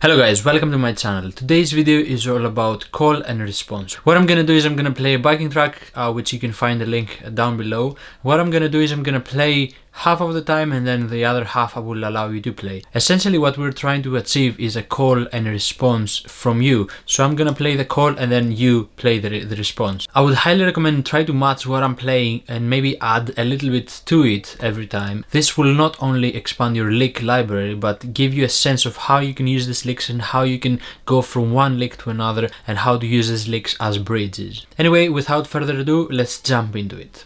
Hello guys, welcome to my channel. Today's video is all about call and response. What I'm gonna do is I'm gonna play a backing track, which you can find the link down below. What I'm gonna do is I'm gonna play half of the time and then the other half I will allow you to play. Essentially what we're trying to achieve is a call and a response from you. So I'm gonna play the call and then you play the response. I would highly recommend try to match what I'm playing and maybe add a little bit to it every time. This will not only expand your lick library but give you a sense of how you can use these licks and how you can go from one lick to another and how to use these licks as bridges. Anyway, without further ado, let's jump into it.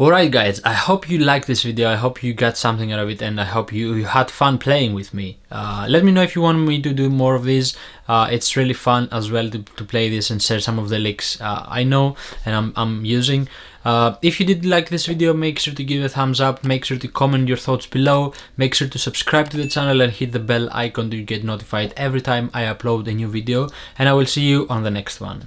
Alright guys, I hope you liked this video, I hope you got something out of it, and I hope you had fun playing with me. Let me know if you want me to do more of these. It's really fun as well to play this and share some of the licks I know and I'm using. If you did like this video, make sure to give it a thumbs up, make sure to comment your thoughts below, make sure to subscribe to the channel and hit the bell icon to get notified every time I upload a new video, and I will see you on the next one.